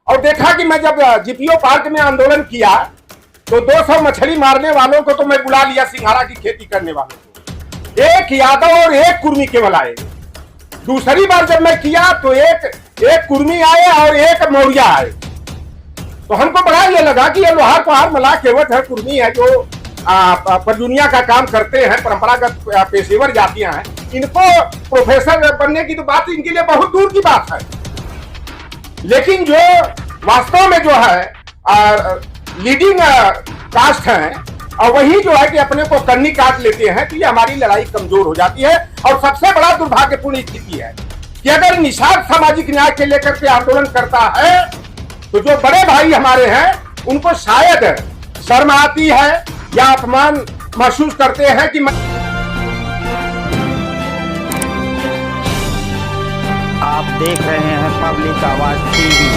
और देखा कि मैं जब जीपीओ पार्क में आंदोलन किया तो 200 मछली मारने वालों को तो मैं बुला लिया, सिंघाड़ा की खेती करने वालों को, एक यादव और एक कुर्मी केवल आए। दूसरी बार जब मैं किया तो एक कुर्मी आए और एक मौर्या आए। तो हमको बड़ा ये लगा कि ये लोहार पहाड़ मलाह केवट है, कुर्मी है, जो परदुनिया का काम करते हैं, परंपरागत पेशेवर जातियां हैं, इनको प्रोफेसर बनने की तो बात इनके लिए बहुत दूर की बात है। लेकिन जो वास्तव में जो है लीडिंग कास्ट हैं और वही जो है कि अपने को कन्नी काट लेते हैं, तो ये हमारी लड़ाई कमजोर हो जाती है। और सबसे बड़ा दुर्भाग्यपूर्ण स्थिति है कि अगर निषाद सामाजिक न्याय के लेकर के आंदोलन करता है तो जो बड़े भाई हमारे हैं उनको शायद शर्म आती है या अपमान महसूस करते हैं कि आप देख रहे हैं पब्लिक आवाज टीवी।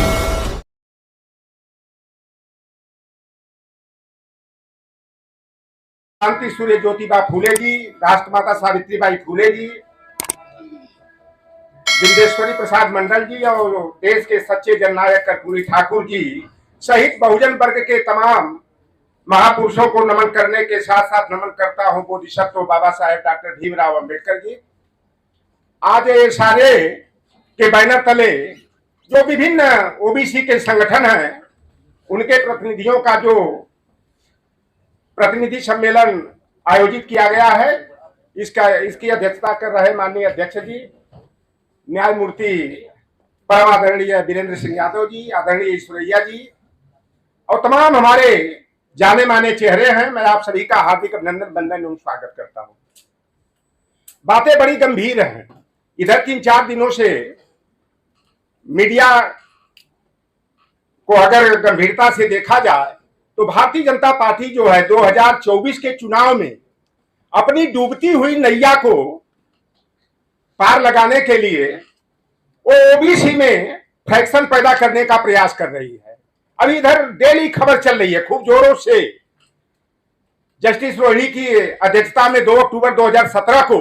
क्रांति सूर्य ज्योतिबा फूले जी, राष्ट्रमाता सावित्रीबाई फूले जी, बिंदेश्वरी प्रसाद मंडल जी और देश के सच्चे जननायक कर्पूरी ठाकुर जी सहित बहुजन वर्ग के तमाम महापुरुषों को नमन करने के साथ साथ नमन करता हूं बोधिसत्व बाबा साहेब डॉक्टर भीमराव अंबेडकर जी। आज ये सारे के बैनर तले जो विभिन्न ओबीसी के संगठन हैं उनके प्रतिनिधियों का जो प्रतिनिधि सम्मेलन आयोजित किया गया है, इसकी अध्यक्षता कर रहे माननीय अध्यक्ष जी न्यायमूर्ति परम आदरणीय वीरेंद्र सिंह यादव जी, आदरणीय ईश्वरैया जी और तमाम हमारे जाने माने चेहरे हैं। मैं आप सभी का हार्दिक अभिनंदन वंदन एवं स्वागत करता हूं। बातें बड़ी गंभीर हैं। इधर 3-4 दिनों से मीडिया को अगर गंभीरता से देखा जाए तो भारतीय जनता पार्टी जो है 2024 के चुनाव में अपनी डूबती हुई नैया को पार लगाने के लिए वो ओबीसी में फ्रैक्शन पैदा करने का प्रयास कर रही है। अभी इधर डेली खबर चल रही है खूब जोरों से। जस्टिस रोहिणी की अध्यक्षता में 2 अक्टूबर 2017 को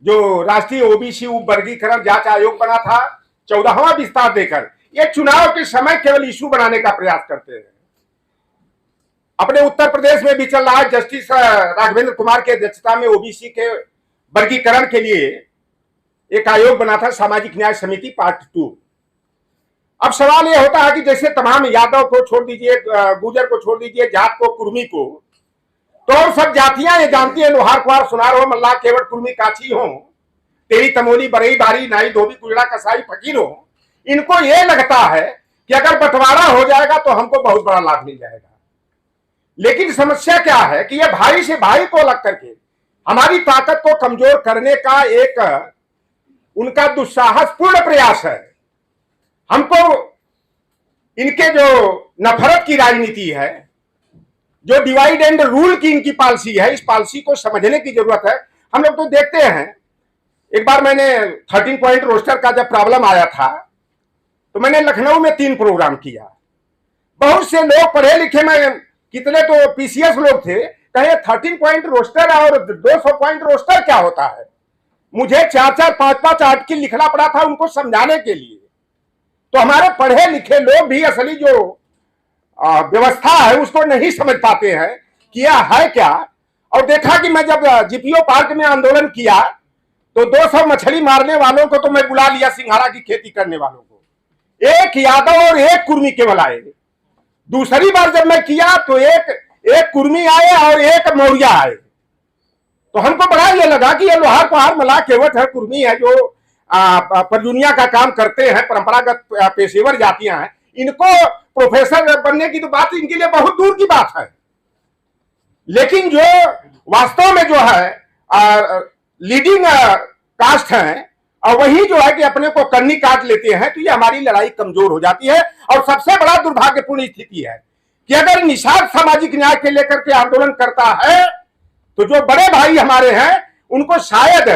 जो राष्ट्रीय ओबीसी उप वर्गीकरण जांच आयोग बना था, 14वां विस्तार देकर ये चुनाव के समय केवल इशू बनाने का प्रयास करते हैं। अपने उत्तर प्रदेश में भी चल रहा है। जस्टिस राघवेंद्र कुमार की अध्यक्षता में ओबीसी के वर्गीकरण के लिए एक आयोग बना था, सामाजिक न्याय समिति पार्ट 2। अब सवाल यह होता है कि जैसे तमाम यादव को छोड़ दीजिए, गुर्जर को छोड़ दीजिए, जाट को, कुर्मी को, तो और सब जातियां ये जानती है लोहार कुहार सुनार हो, मल्लाह केवट कुर्मी काछी हो, तेरी तमोली बरई बारी नाई धोबी गुजरा कसाई फकीर हो, इनको ये लगता है कि अगर बंटवारा हो जाएगा तो हमको बहुत बड़ा लाभ मिल जाएगा। लेकिन समस्या क्या है कि ये भाई से भाई को अलग करके हमारी ताकत को कमजोर करने का एक उनका दुस्साहसपूर्ण प्रयास है। हमको इनके जो नफरत की राजनीति है, जो डिवाइड एंड रूल की इनकी पॉलिसी है, इस पॉलिसी को समझने की जरूरत है। हम लोग तो देखते हैं, एक बार मैंने 13 पॉइंट रोस्टर का जब प्रॉब्लम आया था तो मैंने लखनऊ में 3 प्रोग्राम किया। बहुत से लोग पढ़े लिखे में कितने तो पीसीएस लोग थे, कहे 13 पॉइंट रोस्टर और 200 पॉइंट रोस्टर क्या होता है। मुझे 4-4, 5-5 आर्टिकल लिखना पड़ा था उनको समझाने के लिए। तो हमारे पढ़े लिखे लोग भी असली जो व्यवस्था है उसको नहीं समझ पाते हैं कि यह है क्या। और देखा कि मैं जब जीपीओ पार्क में आंदोलन किया तो 200 मछली मारने वालों को तो मैं बुला लिया, सिंघाड़ा की खेती करने वालों को, एक यादव और एक कुर्मी केवल आए। दूसरी बार जब मैं किया तो एक कुर्मी आए और एक मौर्या आए। तो हमको बड़ा ये लगा कि ये लोहार पहाड़ मलाह केवट है, कुर्मी है, जो परदुनिया का काम करते हैं, परंपरागत पेशेवर जातियां हैं, इनको प्रोफेसर बनने की तो बात इनके लिए बहुत दूर की बात है। लेकिन जो वास्तव में जो है लीडिंग कास्ट हैं और वही जो है कि अपने को कन्नी काट लेते हैं, तो ये हमारी लड़ाई कमजोर हो जाती है। और सबसे बड़ा दुर्भाग्यपूर्ण स्थिति है कि अगर निषाद सामाजिक न्याय के लेकर के आंदोलन करता है तो जो बड़े भाई हमारे हैं उनको शायद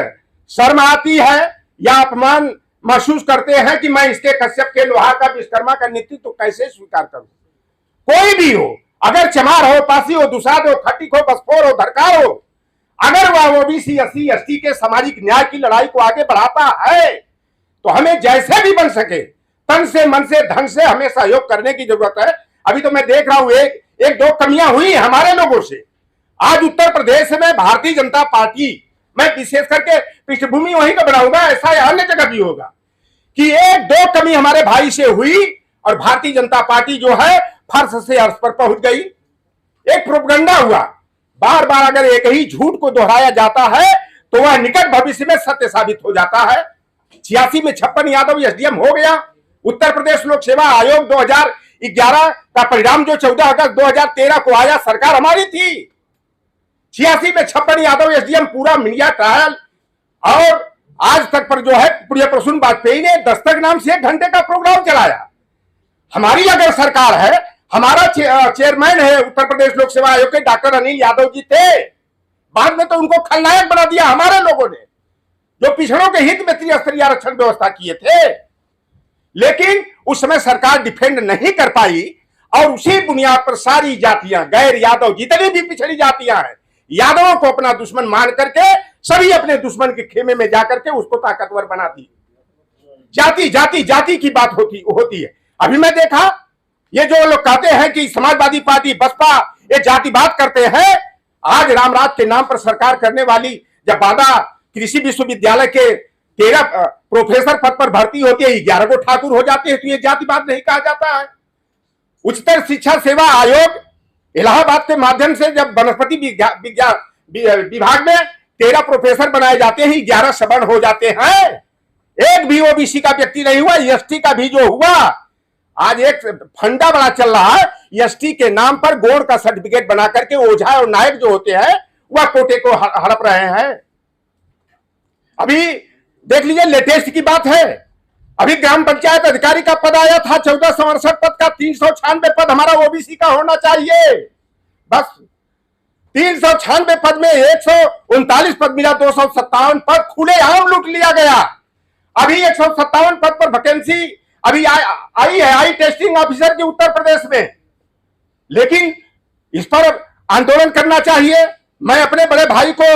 शर्म आती है या अपमान महसूस करते हैं कि मैं इसके कश्यप के लोहार का विश्वकर्मा का नेतृत्व तो कैसे स्वीकार करूं। कोई भी हो, अगर चमार हो, पासी हो, दुसाद हो, खट्टिक हो, बसफोर हो, धरकार हो, अगर वह ओबीसी SC ST के सामाजिक न्याय की लड़ाई को आगे बढ़ाता है तो हमें जैसे भी बन सके तन से, मन से, धन से हमें सहयोग करने की जरूरत है। अभी तो मैं देख रहा हूं एक दो कमियां हुई हमारे लोगों से। आज उत्तर प्रदेश में भारतीय जनता पार्टी, मैं विशेष करके पृष्ठभूमि वहीं का बनाऊंगा, ऐसा अन्य जगह भी होगा कि एक दो कमी हमारे भाई से हुई और भारतीय जनता पार्टी जो है फर्श से अर्श पर पहुंच गई। एक प्रोपगंडा हुआ। बार बार अगर एक ही झूठ को दोहराया जाता है तो वह निकट भविष्य में सत्य साबित हो जाता है। 86 में 56 यादव एसडीएम हो गया। उत्तर प्रदेश लोक सेवा आयोग 2011 का परिणाम जो 14 अगस्त 2013 को आया, सरकार हमारी थी। 86 में 56 यादव एसडीएम पूरा मीडिया ट्रायल, और आज तक पर जो है प्रिय प्रसून वाजपेयी ने दस्तक नाम से 1 घंटे का प्रोग्राम चलाया। हमारी अगर सरकार है, हमारा चेयरमैन है उत्तर प्रदेश लोक सेवा आयोग के डॉक्टर अनिल यादव जी थे। बाद में तो उनको खलनायक बना दिया हमारे लोगों ने, जो पिछड़ों के हित में त्रिस्तरीय आरक्षण व्यवस्था किए थे। लेकिन उस समय सरकार डिफेंड नहीं कर पाई और उसी बुनियाद पर सारी जातियां, गैर यादव जितनी भी पिछड़ी जातियां हैं, यादवों को अपना दुश्मन मान करके सभी अपने दुश्मन के खेमे में जाकर के उसको ताकतवर बनाती। जाति जाति जाति की बात होती है। अभी मैं देखा, ये जो लोग कहते हैं कि समाजवादी पार्टी बसपा ये जातिवाद करते हैं, आज रामराज के नाम पर सरकार करने वाली जब बादा कृषि विश्वविद्यालय के 13 प्रोफेसर पद पर भर्ती होती है, 11 को ठाकुर हो जाते हैं, तो ये जातिवाद नहीं कहा जाता है। उच्चतर शिक्षा सेवा आयोग इलाहाबाद के माध्यम से जब वनस्पति विभाग में 13 प्रोफेसर बनाए जाते हैं, 11 सवर्ण हो जाते हैं, एक भी ओबीसी का व्यक्ति नहीं हुआ। एसटी का भी जो हुआ, आज एक फंडा बड़ा चल रहा है, एसटी के नाम पर गोड़ का सर्टिफिकेट बना करके ओझा और नायक जो होते हैं वह कोटे को हड़प रहे हैं। अभी देख लीजिए, लेटेस्ट की बात है, अभी ग्राम पंचायत अधिकारी का पद आया था, 1468 पद का 396 पद हमारा ओबीसी का होना चाहिए। बस 396 पद में 139 पद मिला, 257 पद खुलेआम लूट लिया गया। अभी 157 पद पर वैकेंसी अभी आई है, आई टेस्टिंग ऑफिसर की उत्तर प्रदेश में। लेकिन इस पर आंदोलन करना चाहिए। मैं अपने बड़े भाई को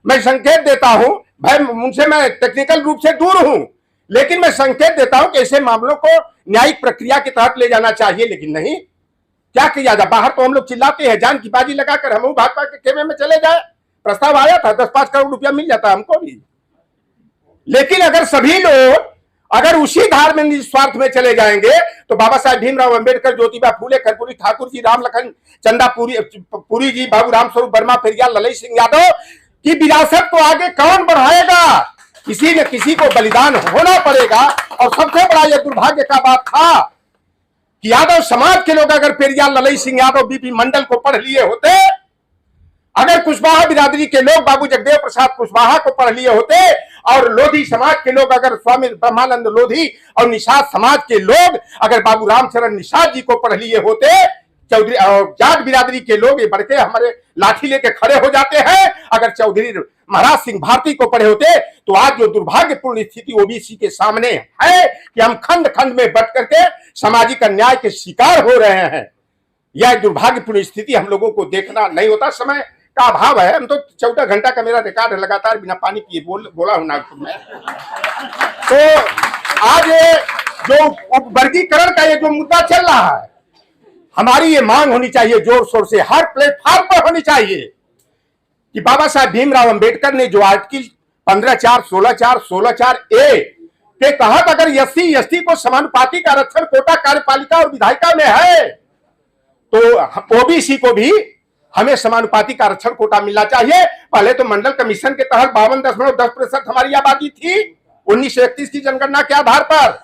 मैं संकेत देता हूं, भाई उनसे मैं टेक्निकल रूप से दूर हूं, लेकिन मैं संकेत देता हूं कि ऐसे मामलों को न्यायिक प्रक्रिया के तहत ले जाना चाहिए। लेकिन नहीं, क्या किया जाए, बाहर तो हम लोग चिल्लाते हैं, जान की बाजी लगाकर हम भाजपा के खेमे में चले जाए। प्रस्ताव आया था 10-5 करोड़ रुपया मिल जाता हमको भी। लेकिन अगर सभी लोग अगर उसी धार में निस्वार्थ में चले जाएंगे तो बाबा साहेब भीमराव अंबेडकर, ज्योतिबा फूले, कर्पूरी ठाकुर जी, राम लखन चंदा पुरी जी, बाबू राम स्वरूप वर्मा, पेरियार ललई सिंह यादव की विरासत को आगे कौन बढ़ाएगा? किसी न किसी को बलिदान होना पड़ेगा। और सबसे बड़ा यह दुर्भाग्य का बात था कि यादव समाज के लोग अगर पेरियार ललई सिंह यादव, बीपी मंडल को पढ़ लिए होते, अगर कुशवाहा बिरादरी के लोग बाबू जगदेव प्रसाद कुशवाहा को पढ़ लिए होते, और लोधी समाज के लोग अगर स्वामी ब्रह्मानंद लोधी और निषाद समाज के लोग अगर बाबू रामचरण निषाद जी को पढ़ लिए होते, चौधरी और जाट बिरादरी के लोग ये बढ़के हमारे लाठी लेके खड़े हो जाते हैं। अगर चौधरी महाराज सिंह भारती को पढ़े होते तो आज जो दुर्भाग्यपूर्ण स्थिति ओबीसी के सामने है कि हम खंड खंड में बट करके सामाजिक अन्याय के शिकार हो रहे हैं, यह दुर्भाग्यपूर्ण स्थिति हम लोगों को देखना नहीं होता। समय का अभाव है, हम तो 14 घंटा का मेरा रिकॉर्ड है, लगातार बिना पानी पिए बोला हूं नागपुर में। तो आज जो वर्गीकरण का ये जो मुद्दा चल रहा है, हमारी ये मांग होनी चाहिए जोर शोर से, हर प्लेटफॉर्म पर होनी चाहिए कि बाबा साहेब भीमराव अंबेडकर ने जो आर्टिकल 15(4), 16(4), 16(4) ए के तहत अगर एससी एसटी को समानुपातिक आरक्षण कोटा कार्यपालिका और विधायिका में है, तो ओबीसी को भी हमें समानुपातिक आरक्षण कोटा मिलना चाहिए। पहले तो मंडल कमीशन के तहत 52.10% हमारी आबादी थी 1931 की जनगणना के आधार पर।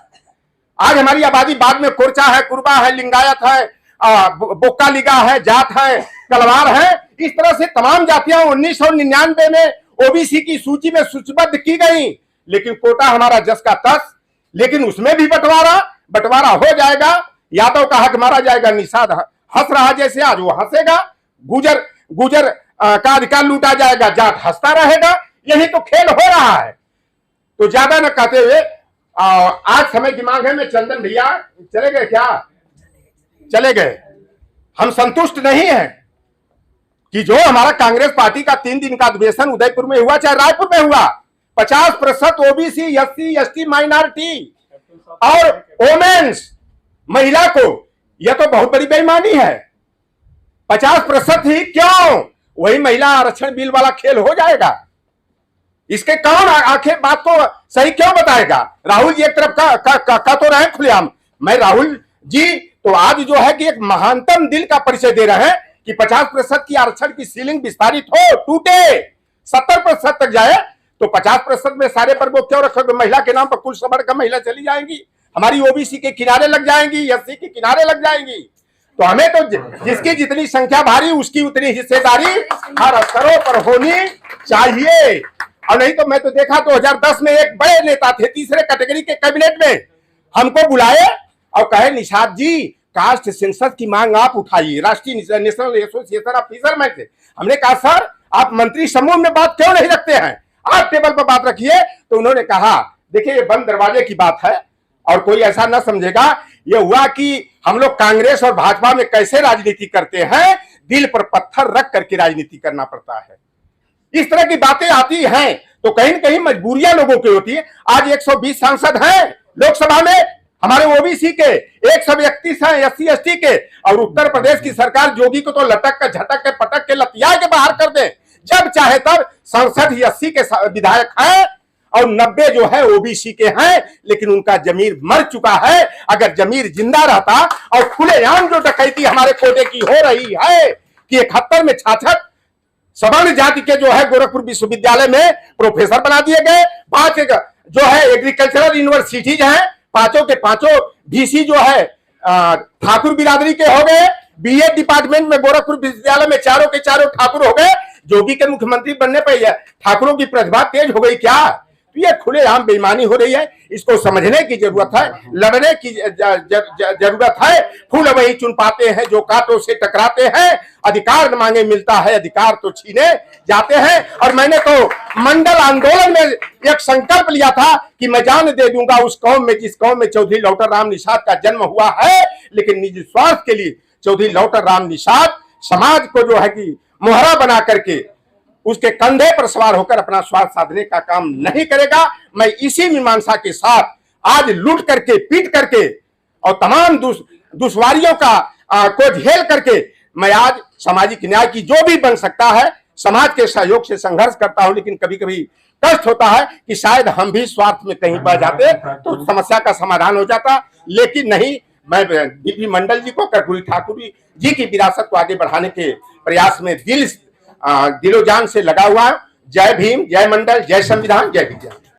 आज हमारी आबादी बाद में कोरचा है, कुरबा है, लिंगायत है, बोक्का लिगा है, जाट है, कलवार है, इस तरह से तमाम जातियां 1999 में ओबीसी की सूची में सूचीबद्ध की गई। लेकिन कोटा हमारा जस का तस, लेकिन उसमें भी बंटवारा हो जाएगा। यादव का हक मारा जाएगा, निषाद हंस रहा जैसे आज वो हंसेगा, गुजर का अधिकार लूटा जाएगा, जाट हंसता रहेगा। यही तो खेल हो रहा है। तो ज्यादा न कहते हुए आज समय की मांग है। मैं चंदन भैया चले गए क्या? चले गए। हम संतुष्ट नहीं हैं कि जो हमारा कांग्रेस पार्टी का 3 दिन का अधिवेशन उदयपुर में हुआ चाहे रायपुर में हुआ, 50% ओबीसी एससी एसटी माइनॉरिटी और वोमेन्स महिला को, यह तो बहुत बड़ी बेईमानी है। 50% ही क्यों? वही महिला आरक्षण बिल वाला खेल हो जाएगा। इसके कौन आखिर बात को सही क्यों बताएगा? राहुल जी एक तरफ का तो रहे खुलेआम। मैं राहुल जी तो आज जो है कि एक महानतम दिल का परिचय दे रहे हैं कि 50% की आरक्षण की सीलिंग विस्तारित हो, टूटे, 70% तक जाए, तो 50% में सारे वर्गों क्यों रखोगे? महिला के नाम पर कुल सबर का महिला चली जाएंगी, हमारी ओबीसी के किनारे लग जाएंगी, एससी के किनारे लग जाएंगी। तो हमें तो जिसकी जितनी संख्या भारी उसकी उतनी हिस्सेदारी हर स्तरों पर होनी चाहिए। और नहीं तो मैं तो देखा 2010 में एक बड़े नेता थे तीसरे कैटेगरी के कैबिनेट में, हमको बुलाए और कहे निषाद जी कास्ट सेंसस की मांग आप उठाइए, राष्ट्रीय नेशनल एसोसिएशन ऑफ फिशरमैन से। हमने कहा सर आप मंत्री समूह में बात क्यों नहीं रखते हैं, आप टेबल पर बात रखिए। तो उन्होंने कहा देखिए ये बंद दरवाजे की बात है और कोई ऐसा ना समझेगा। ये हुआ कि हम लोग कांग्रेस और भाजपा में कैसे राजनीति करते हैं, दिल पर पत्थर रख करके राजनीति करना पड़ता है। इस तरह की बातें आती हैं तो कहीं न कहीं मजबूरियां लोगों की होती है। आज 120 सांसद हैं लोकसभा में हमारे ओबीसी के, 131 हैं एससी एसटी के, और उत्तर प्रदेश की सरकार जोगी को तो लटक के झटक के पटक के लतिया के बाहर कर दे। जब चाहे तब 67-80 के विधायक हैं और 90 जो है ओबीसी के हैं, लेकिन उनका जमीर मर चुका है। अगर जमीर जिंदा रहता और खुलेआम जो डकैती हमारे कोटे की हो रही है कि 71 में 66 सवर्ण जाति के जो है गोरखपुर विश्वविद्यालय में प्रोफेसर बना दिए गए, 5 जो है एग्रीकल्चरल यूनिवर्सिटीज हैं, पांचों के पांचों डीसी जो है ठाकुर बिरादरी के हो गए, बीए डिपार्टमेंट में गोरखपुर विश्वविद्यालय में चारों के चारों ठाकुर हो गए। जोगी के मुख्यमंत्री बनने पर ठाकुरों की प्रतिभा तेज हो गई क्या? तो ये खुलेआम बेईमानी हो रही है, इसको समझने की जरूरत है, लड़ने की जरूरत है। फूल वही चुन पाते हैं जो कांटों से टकराते हैं, अधिकार मांगे मिलता है अधिकार तो छीने जाते हैं। और मैंने तो मंडल आंदोलन में एक संकल्प लिया था कि मैं जान दे दूंगा उस कौम में जिस कौम में चौधरी लौटर राम निषाद का जन्म हुआ है, लेकिन निजी स्वार्थ के लिए चौधरी लौटर राम निषाद समाज को जो है कि मोहरा बना करके उसके कंधे पर सवार होकर अपना स्वार्थ साधने का काम नहीं करेगा। मैं इसी मीमांसा के साथ आज लूट करके पीट करके और तमाम दुश्वारियों को झेल करके मैं आज सामाजिक न्याय की जो भी बन सकता है समाज के सहयोग से संघर्ष करता हूं। लेकिन कभी कभी कष्ट होता है कि शायद हम भी स्वार्थ में कहीं बह जाते तो समस्या का समाधान हो जाता, लेकिन नहीं। मैं डीपी मंडल जी को, कर्पूरी ठाकुर जी की विरासत को आगे बढ़ाने के प्रयास में दिलो जान से लगा हुआ। जय भीम, जय मंडल, जय संविधान, जय विज्ञान।